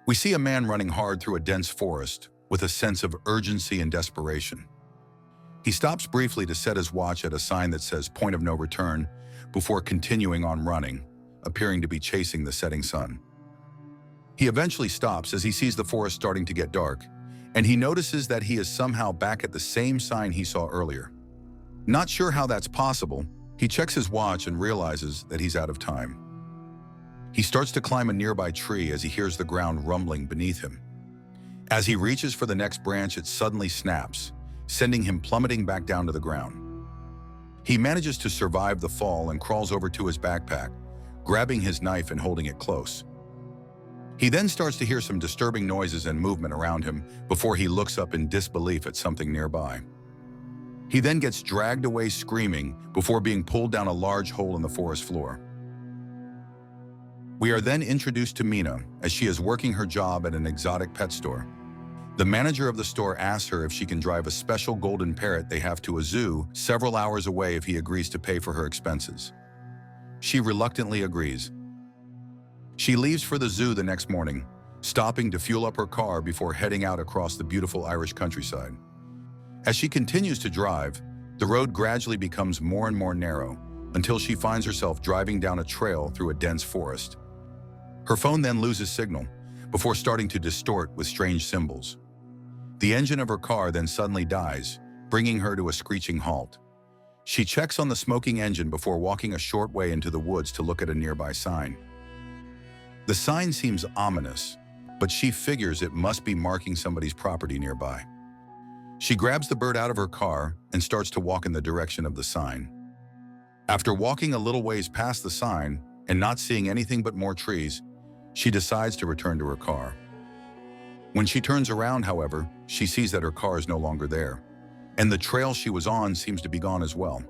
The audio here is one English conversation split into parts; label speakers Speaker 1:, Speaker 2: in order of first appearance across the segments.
Speaker 1: We see a man running hard through a dense forest with a sense of urgency and desperation. He stops briefly to set his watch at a sign that says "Point of No Return" before continuing on running, appearing to be chasing the setting sun. He eventually stops as he sees the forest starting to get dark, and he notices that he is somehow back at the same sign he saw earlier. Not sure how that's possible, he checks his watch and realizes that he's out of time. He starts to climb a nearby tree as he hears the ground rumbling beneath him. As he reaches for the next branch, it suddenly snaps, sending him plummeting back down to the ground. He manages to survive the fall and crawls over to his backpack, grabbing his knife and holding it close. He then starts to hear some disturbing noises and movement around him before he looks up in disbelief at something nearby. He then gets dragged away screaming before being pulled down a large hole in the forest floor. We are then introduced to Mina as she is working her job at an exotic pet store. The manager of the store asks her if she can drive a special golden parrot they have to a zoo several hours away if he agrees to pay for her expenses. She reluctantly agrees. She leaves for the zoo the next morning, stopping to fuel up her car before heading out across the beautiful Irish countryside. As she continues to drive, the road gradually becomes more and more narrow until she finds herself driving down a trail through a dense forest. Her phone then loses signal before starting to distort with strange symbols. The engine of her car then suddenly dies, bringing her to a screeching halt. She checks on the smoking engine before walking a short way into the woods to look at a nearby sign. The sign seems ominous, but she figures it must be marking somebody's property nearby. She grabs the bird out of her car and starts to walk in the direction of the sign. After walking a little ways past the sign and not seeing anything but more trees, she decides to return to her car. When she turns around, however, she sees that her car is no longer there, and the trail she was on seems to be gone as well.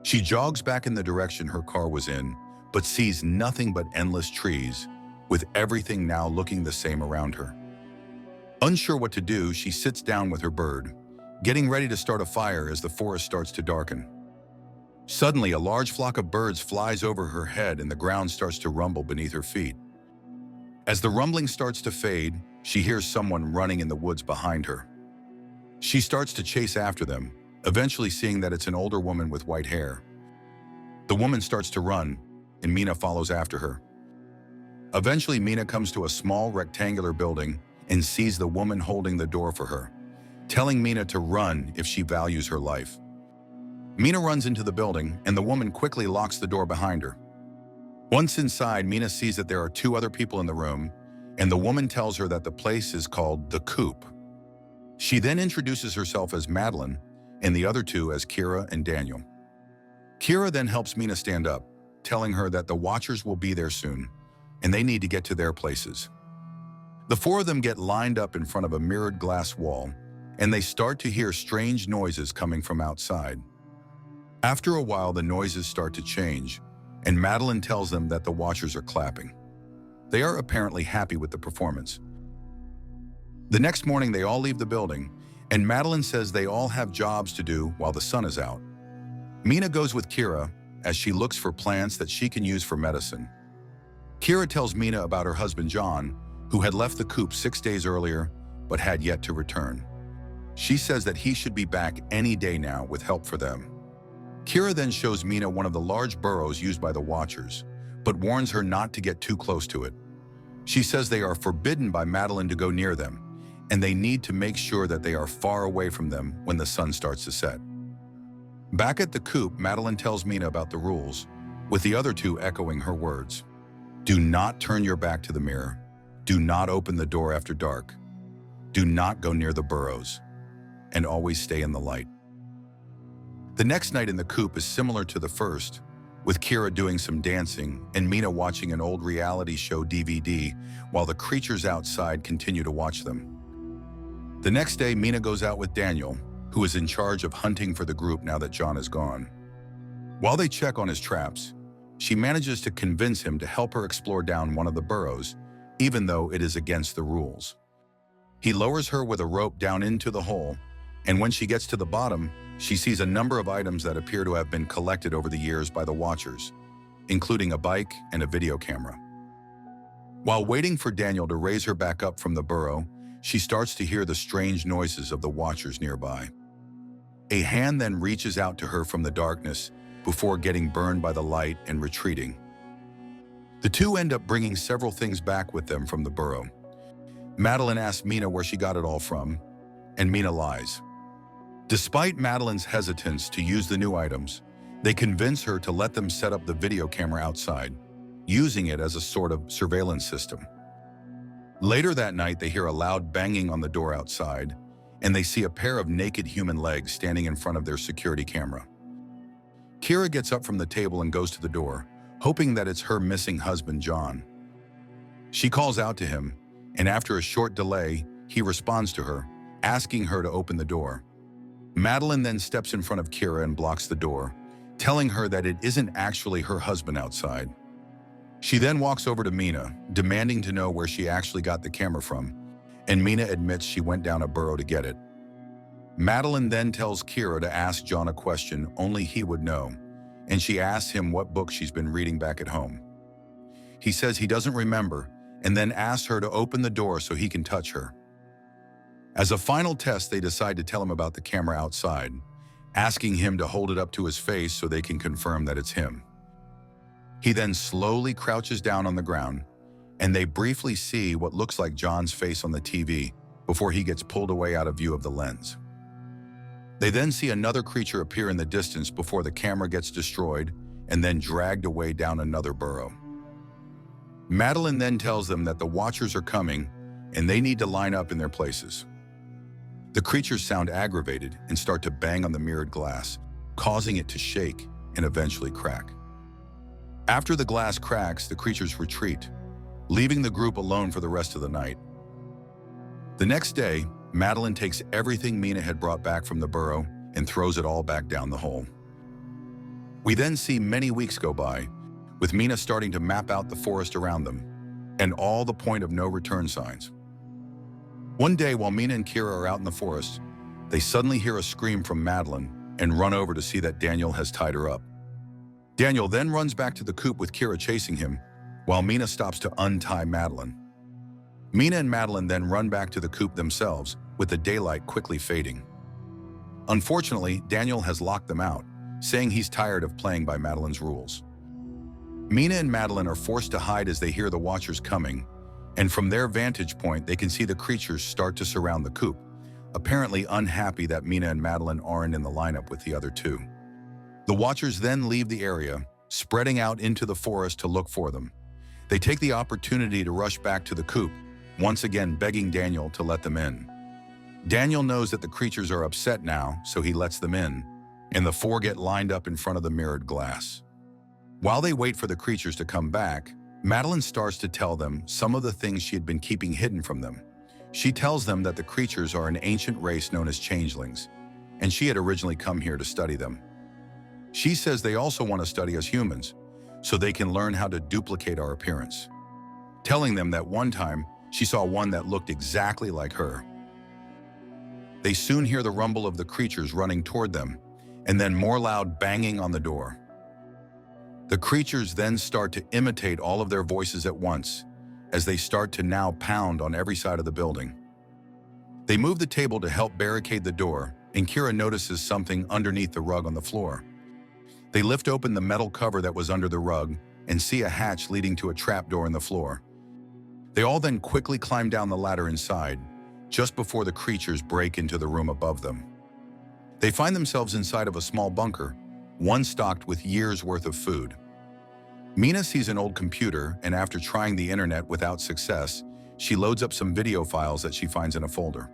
Speaker 1: She jogs back in the direction her car was in, but sees nothing but endless trees, with everything now looking the same around her. Unsure what to do, she sits down with her bird, getting ready to start a fire as the forest starts to darken. Suddenly, a large flock of birds flies over her head and the ground starts to rumble beneath her feet. As the rumbling starts to fade, she hears someone running in the woods behind her. She starts to chase after them, eventually seeing that it's an older woman with white hair. The woman starts to run, and Mina follows after her. Eventually, Mina comes to a small rectangular building and sees the woman holding the door for her, telling Mina to run if she values her life. Mina runs into the building, and the woman quickly locks the door behind her. Once inside, Mina sees that there are two other people in the room, and the woman tells her that the place is called The Coop. She then introduces herself as Madeline, and the other two as Kira and Daniel. Kira then helps Mina stand up, telling her that the Watchers will be there soon, and they need to get to their places. The four of them get lined up in front of a mirrored glass wall, and they start to hear strange noises coming from outside. After a while, the noises start to change, and Madeline tells them that the Watchers are clapping. They are apparently happy with the performance. The next morning, they all leave the building, and Madeline says they all have jobs to do while the sun is out. Mina goes with Kira as she looks for plants that she can use for medicine. Kira tells Mina about her husband John, who had left the coop 6 days earlier but had yet to return. She says that he should be back any day now with help for them. Kira then shows Mina one of the large burrows used by the Watchers, but warns her not to get too close to it. She says they are forbidden by Madeline to go near them, and they need to make sure that they are far away from them when the sun starts to set. Back at the coop, Madeline tells Mina about the rules, with the other two echoing her words. Do not turn your back to the mirror. Do not open the door after dark. Do not go near the burrows. And always stay in the light. The next night in the coop is similar to the first, with Kira doing some dancing and Mina watching an old reality show DVD while the creatures outside continue to watch them. The next day, Mina goes out with Daniel, who is in charge of hunting for the group now that John is gone. While they check on his traps, she manages to convince him to help her explore down one of the burrows, even though it is against the rules. He lowers her with a rope down into the hole, and when she gets to the bottom, she sees a number of items that appear to have been collected over the years by the Watchers, including a bike and a video camera. While waiting for Daniel to raise her back up from the burrow, she starts to hear the strange noises of the watchers nearby. A hand then reaches out to her from the darkness before getting burned by the light and retreating. The two end up bringing several things back with them from the burrow. Madeline asks Mina where she got it all from, and Mina lies. Despite Madeline's hesitance to use the new items, they convince her to let them set up the video camera outside, using it as a sort of surveillance system. Later that night, they hear a loud banging on the door outside, and they see a pair of naked human legs standing in front of their security camera. Kira gets up from the table and goes to the door, hoping that it's her missing husband, John. She calls out to him, and after a short delay, he responds to her, asking her to open the door. Madeline then steps in front of Kira and blocks the door, telling her that it isn't actually her husband outside. She then walks over to Mina, demanding to know where she actually got the camera from, and Mina admits she went down a burrow to get it. Madeline then tells Kira to ask John a question only he would know, and she asks him what book she's been reading back at home. He says he doesn't remember, and then asks her to open the door so he can touch her. As a final test, they decide to tell him about the camera outside, asking him to hold it up to his face so they can confirm that it's him. He then slowly crouches down on the ground, and they briefly see what looks like John's face on the TV before he gets pulled away out of view of the lens. They then see another creature appear in the distance before the camera gets destroyed and then dragged away down another burrow. Madeline then tells them that the watchers are coming and they need to line up in their places. The creatures sound aggravated and start to bang on the mirrored glass, causing it to shake and eventually crack. After the glass cracks, the creatures retreat, leaving the group alone for the rest of the night. The next day, Madeline takes everything Mina had brought back from the burrow and throws it all back down the hole. We then see many weeks go by, with Mina starting to map out the forest around them, and all the point of no return signs. One day, while Mina and Kira are out in the forest, they suddenly hear a scream from Madeline and run over to see that Daniel has tied her up. Daniel then runs back to the coop with Kira chasing him, while Mina stops to untie Madeline. Mina and Madeline then run back to the coop themselves, with the daylight quickly fading. Unfortunately, Daniel has locked them out, saying he's tired of playing by Madeline's rules. Mina and Madeline are forced to hide as they hear the watchers coming, and from their vantage point, they can see the creatures start to surround the coop, apparently unhappy that Mina and Madeline aren't in the lineup with the other two. The watchers then leave the area, spreading out into the forest to look for them. They take the opportunity to rush back to the coop, once again begging Daniel to let them in. Daniel knows that the creatures are upset now, so he lets them in, and the four get lined up in front of the mirrored glass. While they wait for the creatures to come back, Madeline starts to tell them some of the things she had been keeping hidden from them. She tells them that the creatures are an ancient race known as changelings, and she had originally come here to study them. She says they also want to study us humans, so they can learn how to duplicate our appearance, telling them that one time she saw one that looked exactly like her. They soon hear the rumble of the creatures running toward them, and then more loud banging on the door. The creatures then start to imitate all of their voices at once, as they start to now pound on every side of the building. They move the table to help barricade the door, and Kira notices something underneath the rug on the floor. They lift open the metal cover that was under the rug and see a hatch leading to a trapdoor in the floor. They all then quickly climb down the ladder inside, just before the creatures break into the room above them. They find themselves inside of a small bunker, one stocked with years' worth of food. Mina sees an old computer, and after trying the internet without success, she loads up some video files that she finds in a folder.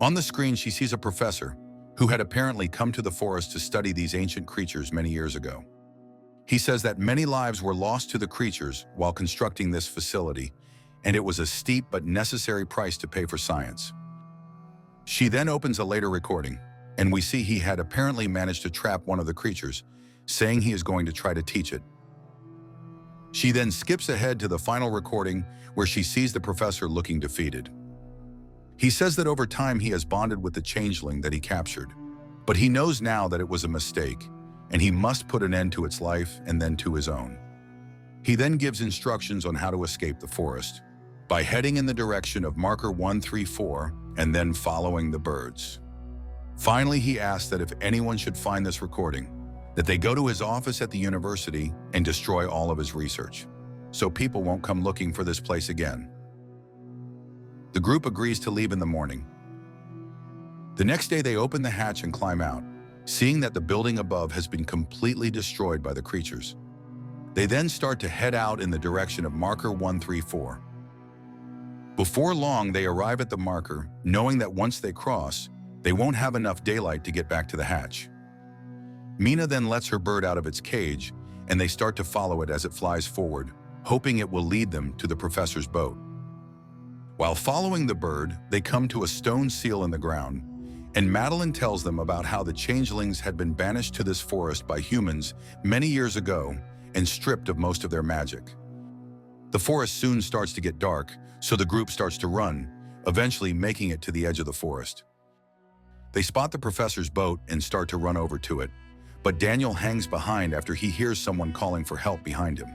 Speaker 1: On the screen, she sees a professor who had apparently come to the forest to study these ancient creatures many years ago. He says that many lives were lost to the creatures while constructing this facility, and it was a steep but necessary price to pay for science. She then opens a later recording, and we see he had apparently managed to trap one of the creatures, saying he is going to try to teach it. She then skips ahead to the final recording where she sees the professor looking defeated. He says that over time he has bonded with the changeling that he captured, but he knows now that it was a mistake, and he must put an end to its life and then to his own. He then gives instructions on how to escape the forest by heading in the direction of marker 134 and then following the birds. Finally, he asks that if anyone should find this recording, that they go to his office at the university and destroy all of his research, so people won't come looking for this place again. The group agrees to leave in the morning. The next day, they open the hatch and climb out, seeing that the building above has been completely destroyed by the creatures. They then start to head out in the direction of marker 134. Before long, they arrive at the marker, knowing that once they cross, they won't have enough daylight to get back to the hatch. Mina then lets her bird out of its cage, and they start to follow it as it flies forward, hoping it will lead them to the professor's boat. While following the bird, they come to a stone seal in the ground, and Madeline tells them about how the changelings had been banished to this forest by humans many years ago and stripped of most of their magic. The forest soon starts to get dark, so the group starts to run, eventually making it to the edge of the forest. They spot the professor's boat and start to run over to it, but Daniel hangs behind after he hears someone calling for help behind him.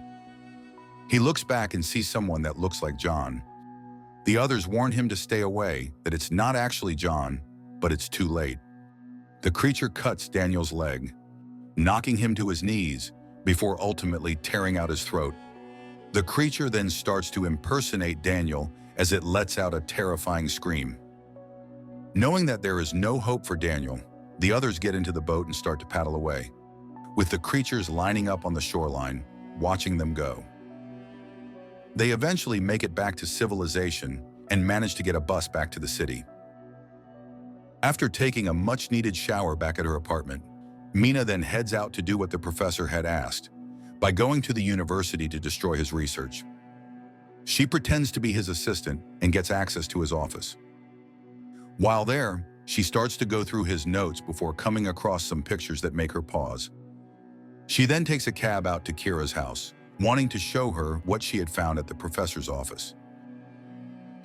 Speaker 1: He looks back and sees someone that looks like John. The others warn him to stay away, that it's not actually John, but it's too late. The creature cuts Daniel's leg, knocking him to his knees before ultimately tearing out his throat. The creature then starts to impersonate Daniel as it lets out a terrifying scream. Knowing that there is no hope for Daniel, the others get into the boat and start to paddle away, with the creatures lining up on the shoreline, watching them go. They eventually make it back to civilization and manage to get a bus back to the city. After taking a much-needed shower back at her apartment, Mina then heads out to do what the professor had asked, by going to the university to destroy his research. She pretends to be his assistant and gets access to his office. While there, she starts to go through his notes before coming across some pictures that make her pause. She then takes a cab out to Kira's house, wanting to show her what she had found at the professor's office.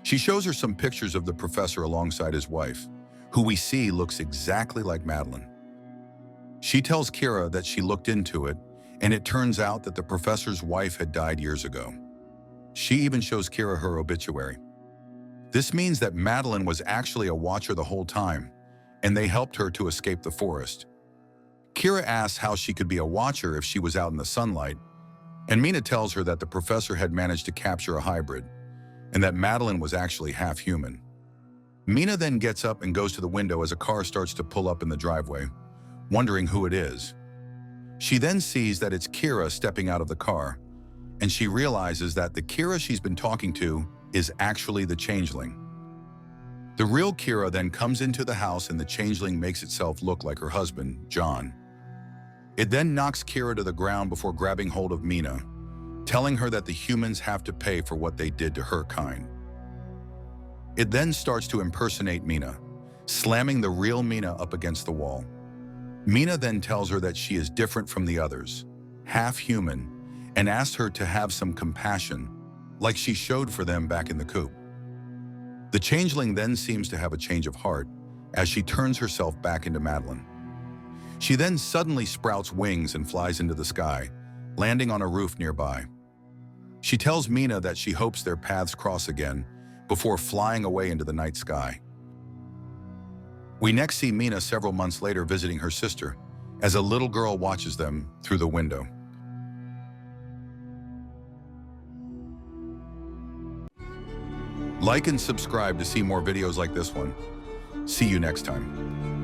Speaker 1: She shows her some pictures of the professor alongside his wife, who we see looks exactly like Madeline. She tells Kira that she looked into it, and it turns out that the professor's wife had died years ago. She even shows Kira her obituary. This means that Madeline was actually a watcher the whole time, and they helped her to escape the forest. Kira asks how she could be a watcher if she was out in the sunlight, and Mina tells her that the professor had managed to capture a hybrid, and that Madeline was actually half human. Mina then gets up and goes to the window as a car starts to pull up in the driveway, wondering who it is. She then sees that it's Kira stepping out of the car, and she realizes that the Kira she's been talking to is actually the changeling. The real Kira then comes into the house, and the changeling makes itself look like her husband, John. It then knocks Kira to the ground before grabbing hold of Mina, telling her that the humans have to pay for what they did to her kind. It then starts to impersonate Mina, slamming the real Mina up against the wall. Mina then tells her that she is different from the others, half human, and asks her to have some compassion, like she showed for them back in the coop. The changeling then seems to have a change of heart as she turns herself back into Madeline. She then suddenly sprouts wings and flies into the sky, landing on a roof nearby. She tells Mina that she hopes their paths cross again before flying away into the night sky. We next see Mina several months later visiting her sister as a little girl watches them through the window. Like and subscribe to see more videos like this one. See you next time.